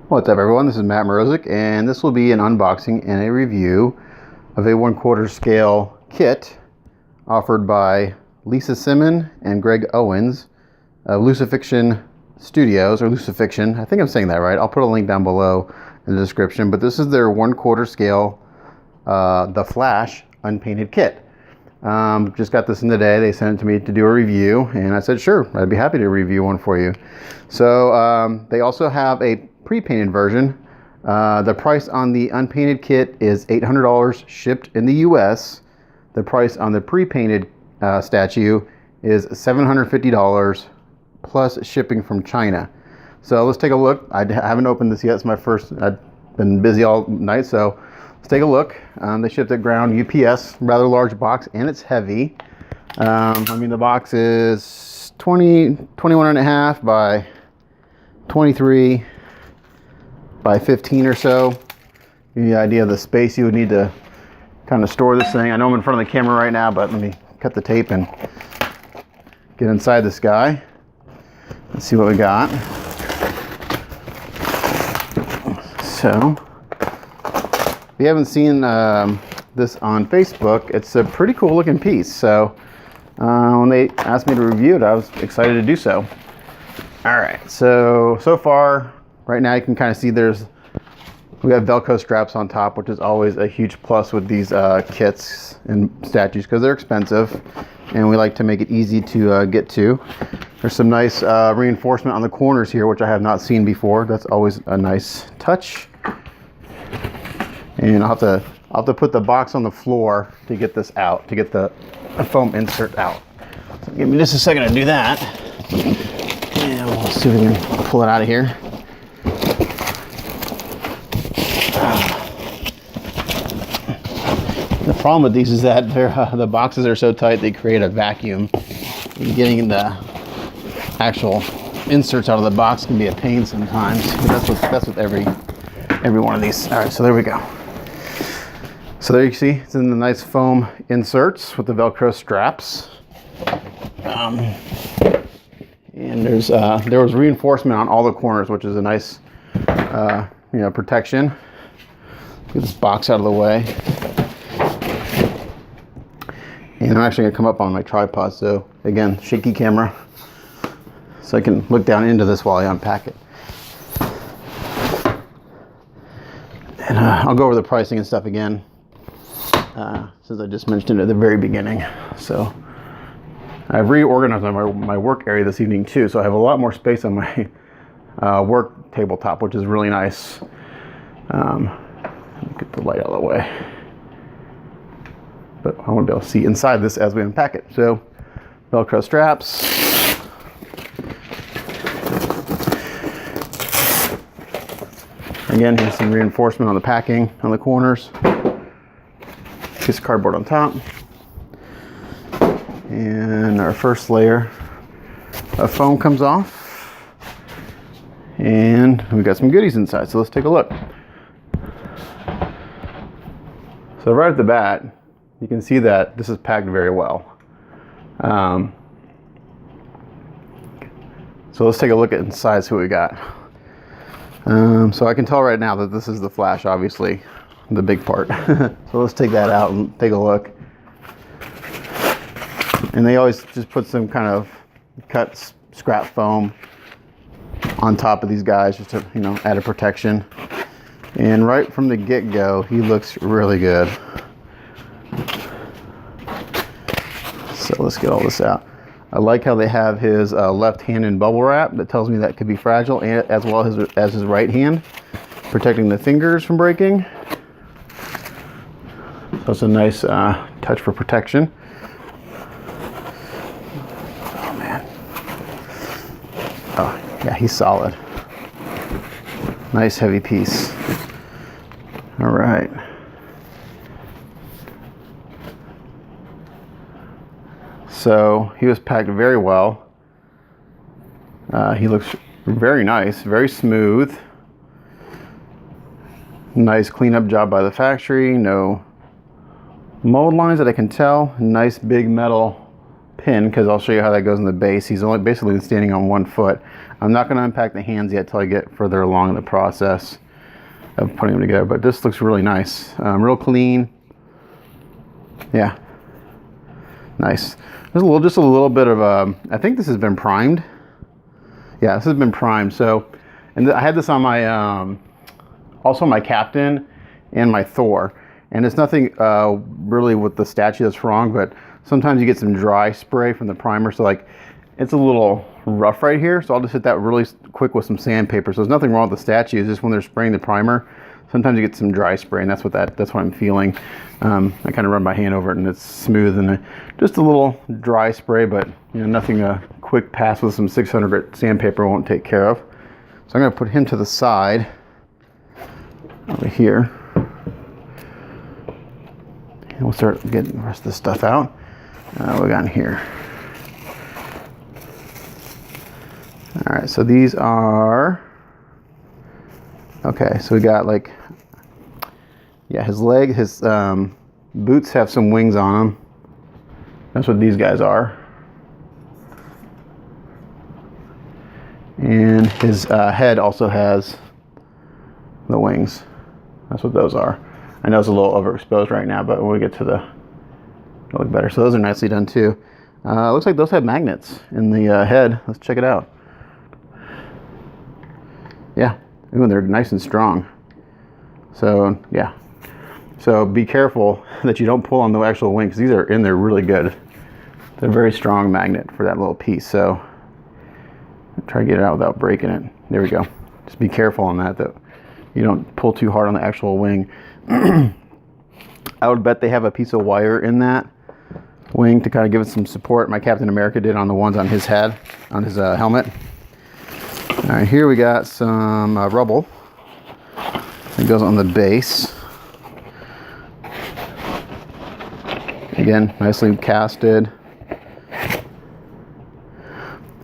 What's up, everyone? This is Matt Morozik, and this will be an unboxing and a review of a 1/4 scale kit offered by Simon and Greg Owens of Lucifixion Studios, or Lucifixion. I think I'm saying that right. I'll put a link down below in the description, but this is their 1/4 scale The Flash unpainted kit. Just got this in today. They sent it to me to do a review, and I said sure, I'd be happy to review one for you. So they also have a pre-painted version. The price on the unpainted kit is $800 shipped in the US. The price on the pre-painted statue is $750 plus shipping from China. So let's take a look. I haven't opened this yet. It's my first. I've been busy all night, so let's take a look. They shipped it ground UPS, rather large box, and it's heavy. I mean, the box is 21 and a half by 23 by 15 or so. Give you the idea of the space you would need to kind of store this thing. I know I'm in front of the camera right now, but let me cut the tape and get inside this guy. Let's see what we got. So, if you haven't seen this on Facebook, it's a pretty cool looking piece. So, when they asked me to review it, I was excited to do so. All right, so far, right now you can kind of see we have Velcro straps on top, which is always a huge plus with these kits and statues because they're expensive, and we like to make it easy to get to. There's some nice reinforcement on the corners here, which I have not seen before. That's always a nice touch. And I'll have to put the box on the floor to get this out, to get the foam insert out. So give me just a second to do that. And we'll see if we can pull it out of here. The problem with these is that the boxes are so tight they create a vacuum. And getting the actual inserts out of the box can be a pain sometimes. But that's with every one of these. All right, so there we go. So there you see, it's in the nice foam inserts with the Velcro straps. And there was reinforcement on all the corners, which is a nice protection. Get this box out of the way. And I'm actually gonna come up on my tripod, so again, shaky camera, so I can look down into this while I unpack it. And I'll go over the pricing and stuff again, since I just mentioned it at the very beginning. So I've reorganized my work area this evening too, so I have a lot more space on my work tabletop, which is really nice. Get the light out of the way. But I want to be able to see inside this as we unpack it. So, Velcro straps. Again, here's some reinforcement on the packing on the corners. Piece of cardboard on top. And our first layer of foam comes off. And we've got some goodies inside, so let's take a look. So right at the bat, you can see that this is packed very well. So let's take a look at inside, see what we got. So I can tell right now that this is the Flash, obviously, the big part. So let's take that out and take a look. And they always just put some kind of cut scrap foam on top of these guys just to, add a protection. And right from the get-go, he looks really good. So let's get all this out. I like how they have his left hand in bubble wrap. That tells me that could be fragile, and as well as his right hand, protecting the fingers from breaking. So it's a nice touch for protection. Oh man. Oh yeah, he's solid. Nice heavy piece. All right. So he was packed very well. He looks very nice, very smooth. Nice cleanup job by the factory. No mold lines that I can tell. Nice big metal pin because I'll show you how that goes in the base. He's only basically standing on one foot. I'm not going to unpack the hands yet till I get further along in the process of putting them together, but this looks really nice. Real clean. Yeah, nice. There's just a little bit of I think this has been primed. Yeah, this has been primed. So, and I had this on my also my Captain and my Thor, and it's nothing really with the statue that's wrong, but sometimes you get some dry spray from the primer, so like it's a little rough right here, so I'll just hit that really quick with some sandpaper. So there's nothing wrong with the statue, it's just when they're spraying the primer, sometimes you get some dry spray, and that's what I'm feeling. I kind of run my hand over it and it's smooth, and just a little dry spray, but you know, nothing a quick pass with some 600 grit sandpaper won't take care of. So I'm going to put him to the side over here, and we'll start getting the rest of the stuff out. What we got in here? All right, so these are, okay, so we got like, yeah, his leg, his boots have some wings on them. That's what these guys are. And his head also has the wings. That's what those are. I know it's a little overexposed right now, but when we get to the, it'll look better. So those are nicely done too. Looks like those have magnets in the head. Let's check it out. Yeah, ooh, they're nice and strong. So yeah, so be careful that you don't pull on the actual wings. These are in there really good. They're a very strong magnet for that little piece. So try to get it out without breaking it. There we go. Just be careful on that you don't pull too hard on the actual wing. I would bet they have a piece of wire in that wing to kind of give it some support. My Captain America did on the ones on his head, on his helmet. All right, here we got some rubble that goes on the base. Again, nicely casted.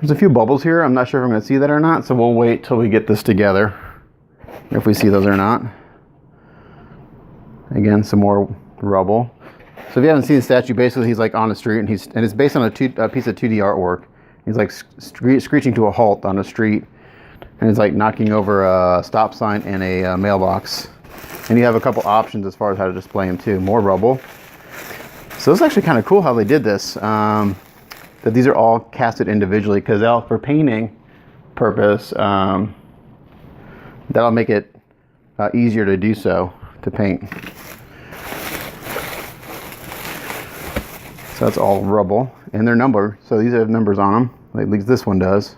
There's a few bubbles here. I'm not sure if I'm going to see that or not, so we'll wait till we get this together, if we see those or not. Again, some more rubble. So if you haven't seen the statue, basically he's like on the street, and it's based on a piece of 2D artwork. He's like screeching to a halt on a street, and he's like knocking over a stop sign and a mailbox. And you have a couple options as far as how to display him too. More rubble. So it's actually kind of cool how they did this. That these are all casted individually, because for painting purpose, that'll make it easier to do so, to paint. So that's all rubble, and they're numbered, so these have numbers on them, like at least this one does.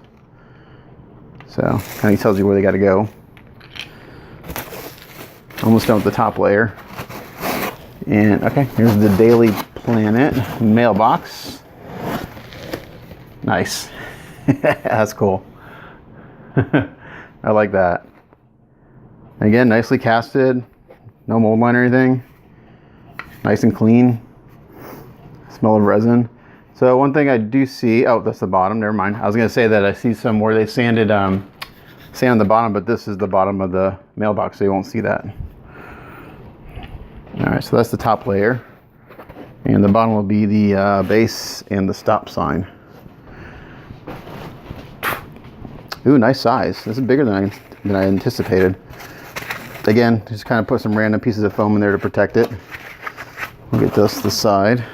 So kind of tells you where they got to go. Almost done with the top layer. And okay, here's the Daily Planet mailbox. Nice. That's cool. I like that. Again, nicely casted. No mold line or anything. Nice and clean. Smell of resin. So one thing I do see, oh, that's the bottom, never mind. I was going to say that I see some where they sanded sand on the bottom, but this is the bottom of the mailbox, so you won't see that. All right, so that's the top layer. And the bottom will be the base and the stop sign. Ooh, nice size. This is bigger than I anticipated. Again, just kind of put some random pieces of foam in there to protect it. We'll get this to the side.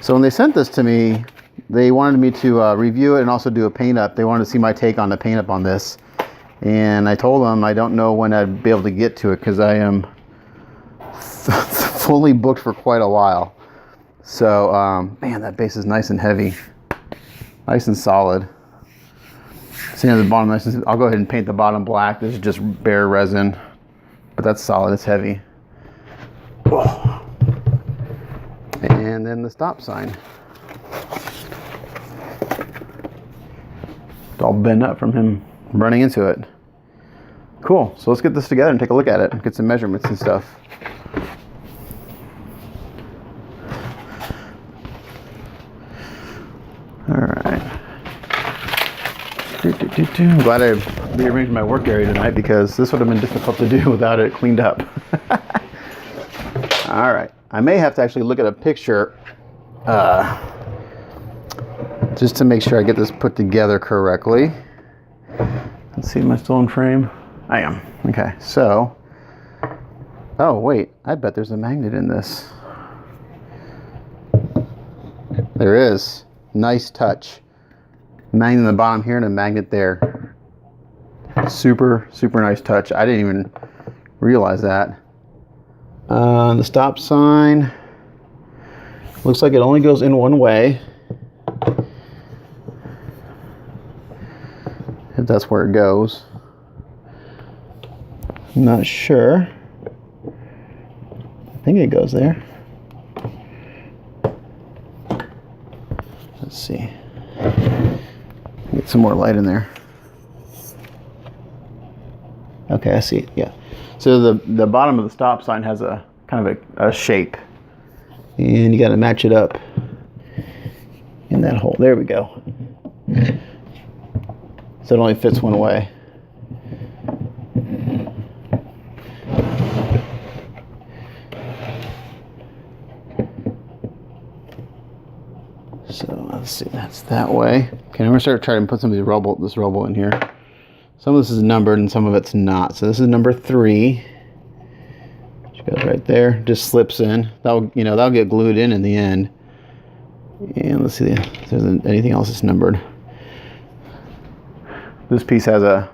So when they sent this to me, they wanted me to review it and also do a paint up. They wanted to see my take on the paint up on this. And I told them I don't know when I'd be able to get to it, because I am fully booked for quite a while. So, man, that base is nice and heavy. Nice and solid. See at the bottom, I'll go ahead and paint the bottom black. This is just bare resin, but that's solid, it's heavy. Whoa. And then the stop sign. It's all bent up from him running into it. Cool, so let's get this together and take a look at it and get some measurements and stuff. Alright. I'm glad I rearranged my work area tonight, because this would have been difficult to do without it cleaned up. Alright, I may have to actually look at a picture just to make sure I get this put together correctly. Let's see, am I still in frame? I am. Okay, so, oh wait, I bet there's a magnet in this. There is. Nice touch. Magnet in the bottom here and a magnet there. Super, super nice touch. I didn't even realize that. The stop sign looks like it only goes in one way. If that's where it goes. I'm not sure. I think it goes there. Let's see. Get some more light in there. Okay, I see it. Yeah. So the bottom of the stop sign has a kind of a shape, and you got to match it up in that hole. There we go. So it only fits one way. So let's see, that's that way. Okay, I'm gonna start trying to put some of this rubble in here. Some of this is numbered and some of it's not. So this is number 3. Which goes right there, just slips in. That'll get glued in the end. And let's see if there's anything else that's numbered. This piece has a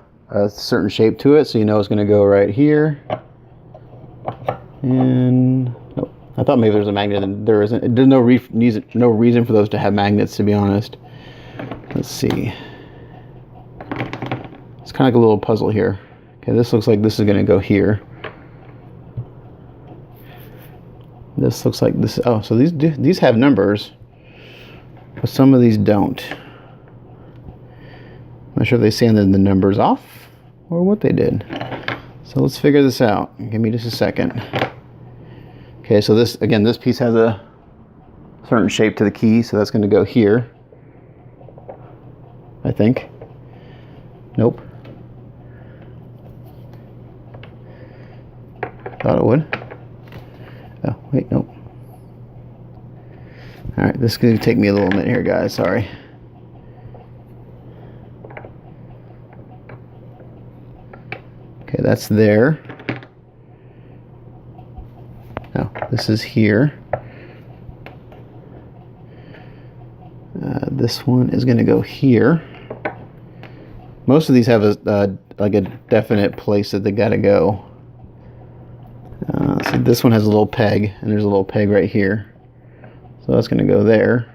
certain shape to it, so you know it's gonna go right here. And nope. I thought maybe there's a magnet, and there isn't. There's no reason for those to have magnets, to be honest. Let's see. It's kind of like a little puzzle here. Okay, this looks like this is going to go here. This looks like this. Oh, so these have numbers, but some of these don't. I'm not sure if they sanded the numbers off or what they did. So let's figure this out. Give me just a second. Okay, so this piece has a certain shape to the key, so that's going to go here, I think. Nope. Thought it would. Oh, wait, nope. All right, this is going to take me a little minute here, guys. Sorry. Okay, that's there. No, this is here. This one is going to go here. Most of these have like a definite place that they got to go. So this one has a little peg, and there's a little peg right here. So that's going to go there.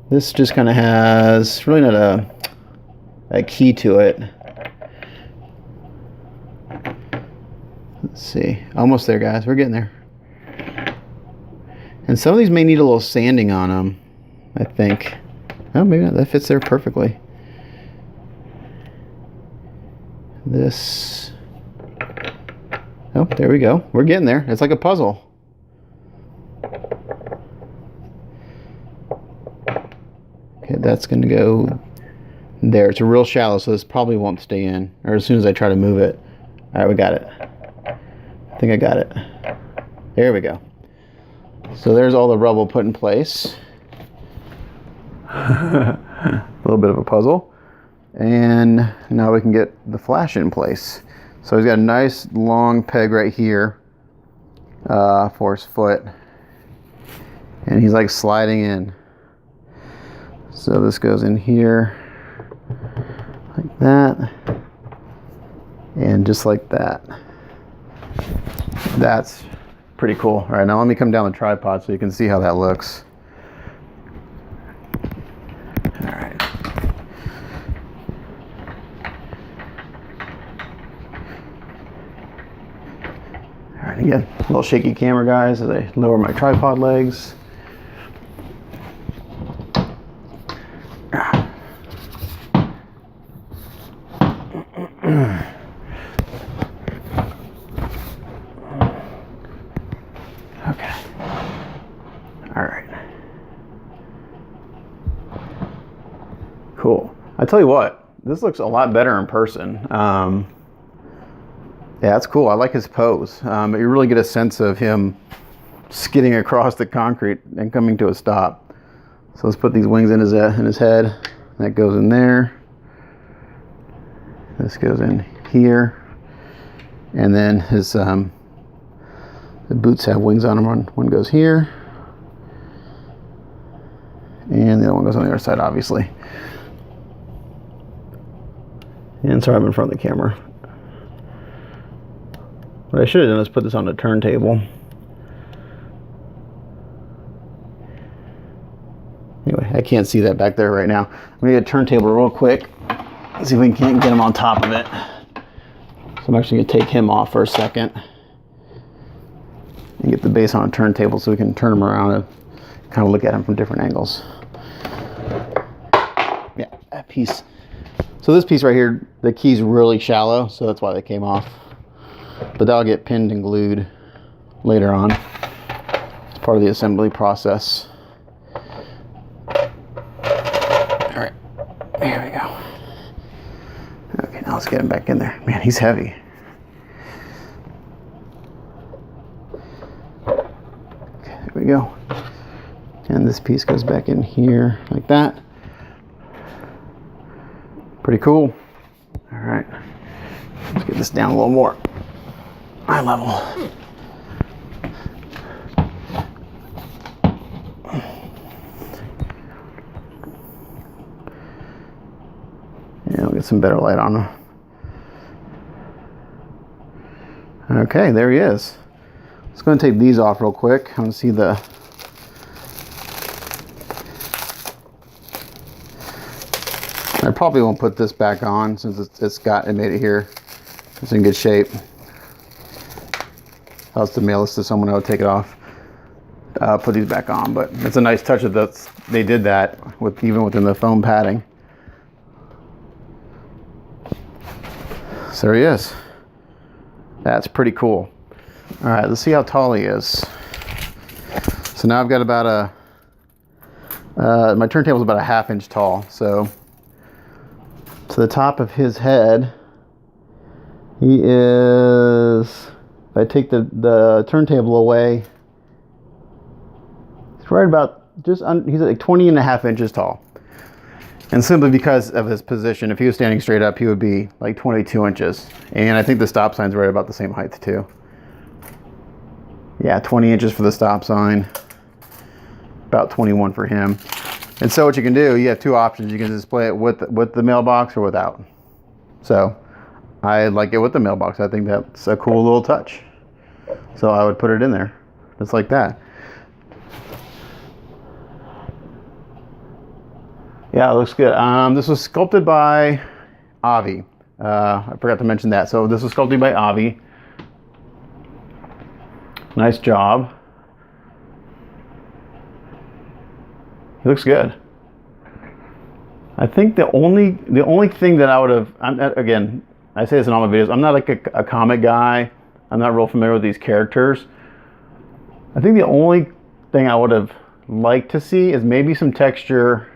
This just kind of has really not a key to it. Let's see. Almost there, guys. We're getting there. And some of these may need a little sanding on them, I think. Oh, maybe not. That fits there perfectly. This. Oh, there we go. We're getting there. It's like a puzzle. Okay, that's going to go there. It's real shallow, so this probably won't stay in. Or as soon as I try to move it. All right, we got it. I think I got it. There we go. So there's all the rubble put in place. A little bit of a puzzle. And now we can get the flash in place. So he's got a nice long peg right here for his foot. And he's like sliding in. So this goes in here like that. And just like that. That's pretty cool. All right, now let me come down the tripod so you can see how that looks. All right. All right, again, a little shaky camera, guys, as I lower my tripod legs. Okay. All right. Cool. I tell you what, this looks a lot better in person. Yeah, that's cool. I like his pose. You really get a sense of him skidding across the concrete and coming to a stop. So let's put these wings in his head. That goes in there. This goes in here. And then his the boots have wings on them. One goes here. And the other one goes on the other side, obviously. And sorry, I'm in front of the camera. What I should have done is put this on the turntable. Anyway, I can't see that back there right now. I'm gonna get a turntable real quick. Let's see if we can't get him on top of it. So I'm actually gonna take him off for a second and get the base on a turntable so we can turn him around and kind of look at him from different angles. Yeah, that piece. So this piece right here, the key's really shallow, so that's why they came off. But that'll get pinned and glued later on. It's part of the assembly process. All right, there we go. Okay, now let's get him back in there. Man, he's heavy. Okay, there we go. And this piece goes back in here like that. Pretty cool. All right, let's get this down a little more. Eye level. Yeah, we'll get some better light on him. Okay, there he is. Let's go and take these off real quick. I want to see the I probably won't put this back on since it made it here. It's in good shape. If I was to mail this to someone, I would take it off, put these back on. But it's a nice touch that they did that even within the foam padding. So there he is. That's pretty cool. All right, let's see how tall he is. So now I've got about my turntable's about a 1/2 inch tall. So to the top of his head, he is, if I take the turntable away, he's right about he's like 20.5 inches tall. And simply because of his position, if he was standing straight up, he would be like 22 inches. And I think the stop sign's right about the same height too. Yeah, 20 inches for the stop sign, about 21 for him. And so what you can do, you have two options. You can display it with the mailbox or without. So I like it with the mailbox. I think that's a cool little touch. So I would put it in there, just like that. Yeah, it looks good. This was sculpted by Avi. I forgot to mention that. So this was sculpted by Avi. Nice job. He looks good. I think the only thing that I would have, again, I say this in all my videos, I'm not like a comic guy. I'm not real familiar with these characters. I think the only thing I would have liked to see is maybe some texture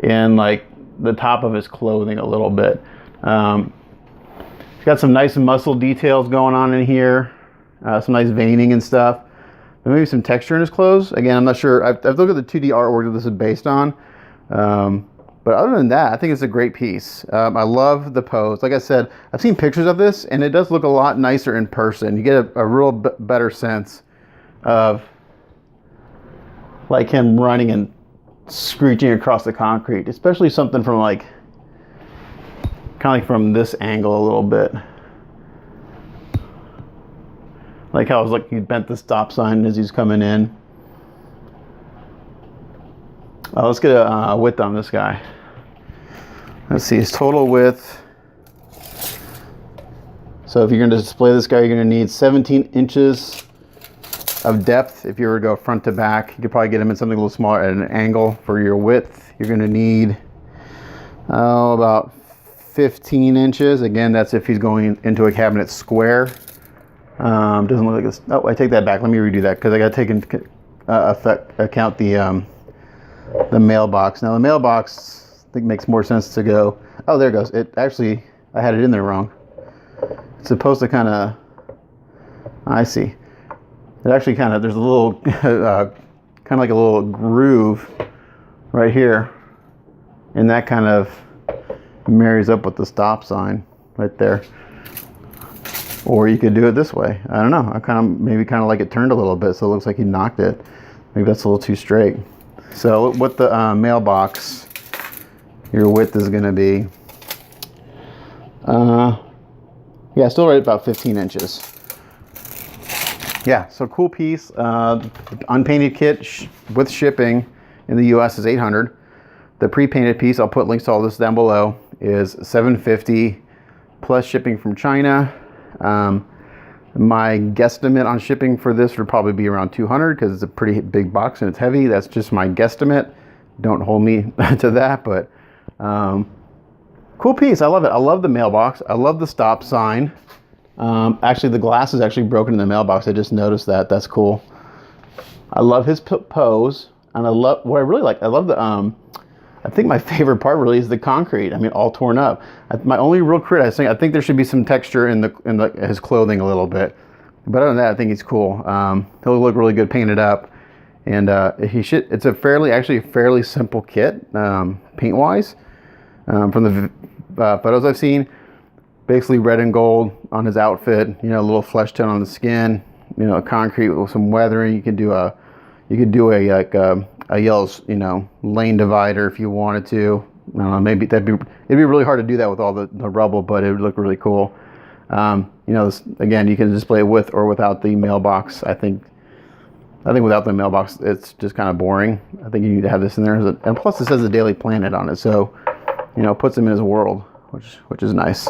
in like the top of his clothing a little bit. He's got some nice muscle details going on in here, some nice veining and stuff. But maybe some texture in his clothes. Again, I'm not sure. I've looked at the 2D artwork that this is based on. But other than that, I think it's a great piece. I love the pose. Like I said, I've seen pictures of this, and it does look a lot nicer in person. You get a real better sense of like him running and screeching across the concrete, especially something from like, kind of like from this angle a little bit. Like how it was like he bent the stop sign as he's coming in. Let's get a width on this guy. Let's see his total width. So if you're going to display this guy, you're going to need 17 inches of depth. If you were to go front to back, you could probably get him in something a little smaller at an angle. For your width, you're going to need about 15 inches. Again, that's if he's going into a cabinet square. Doesn't look like this. Oh, I take that back. Let me redo that because I got to take into account the mailbox. Now the mailbox, I think, makes more sense to go. Oh, there it goes. It actually, I had it in there wrong. It's supposed to kind of, I see. It actually kind of, there's a little, kind of like a little groove right here. And that kind of marries up with the stop sign right there. Or you could do it this way. I don't know. I maybe kind of like it turned a little bit, so it looks like he knocked it. Maybe that's a little too straight. So with the mailbox, your width is going to be, yeah, still right at about 15 inches. Yeah, so cool piece. Unpainted kit with shipping in the US is $800. The pre-painted piece, I'll put links to all this down below, is $750 plus shipping from China. My guesstimate on shipping for this would probably be around $200 because it's a pretty big box and it's heavy. That's just my guesstimate. Don't hold me to that, but cool piece. I love it. I love the mailbox. I love the stop sign. Actually, the glass is actually broken in the mailbox. I just noticed that. That's cool. I love his pose, and I love what I really like. I love the I think my favorite part really is the concrete. I mean, all torn up. My only real crit, I think there should be some texture in his clothing a little bit. But other than that, I think he's cool. He'll look really good painted up, and it's a fairly simple kit, paint wise. From the photos I've seen, basically red and gold on his outfit. You know, a little flesh tone on the skin. You know, concrete with some weathering. You could do a yellow, you know, lane divider if you wanted to. I don't know, maybe it'd be really hard to do that with all the rubble, but it would look really cool. You know, again, you can display it with or without the mailbox. I think without the mailbox, it's just kind of boring. I think you need to have this in there, and plus it says the Daily Planet on it, so you know, it puts him in his world, which is nice.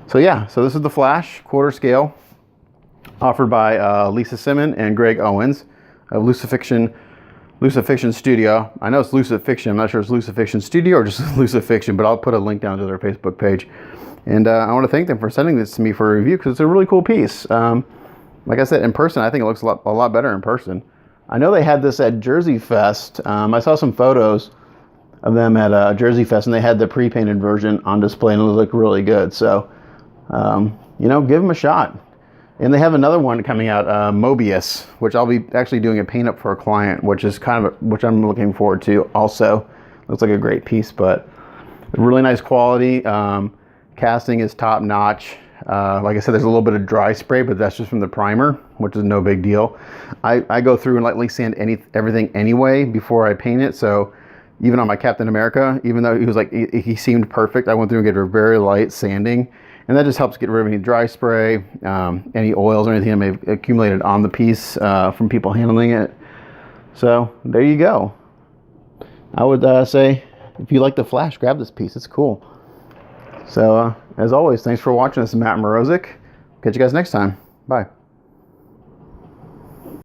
So yeah, so this is the Flash quarter scale, offered by Lisa Simon and Greg Owens of Lucifixion Studio. I know it's Lucifixion. I'm not sure it's Lucifixion Studio or just Lucifixion, but I'll put a link down to their Facebook page. And I want to thank them for sending this to me for a review because it's a really cool piece. Like I said, in person, I think it looks a lot better in person. I know they had this at Jersey Fest. I saw some photos of them at Jersey Fest, and they had the pre-painted version on display, and it looked really good. So, you know, give them a shot. And they have another one coming out, Mobius, which I'll be actually doing a paint up for a client, which I'm looking forward to also. Looks like a great piece, but really nice quality. Casting is top notch. Like I said, there's a little bit of dry spray, but that's just from the primer, which is no big deal. I go through and lightly sand everything anyway before I paint it. So even on my Captain America, even though he seemed perfect, I went through and did a very light sanding. And that just helps get rid of any dry spray, any oils or anything that may have accumulated on the piece from people handling it. So there you go. I would say if you like the Flash, grab this piece. It's cool. So as always, thanks for watching. This is Matt Morozik. Catch you guys next time. Bye.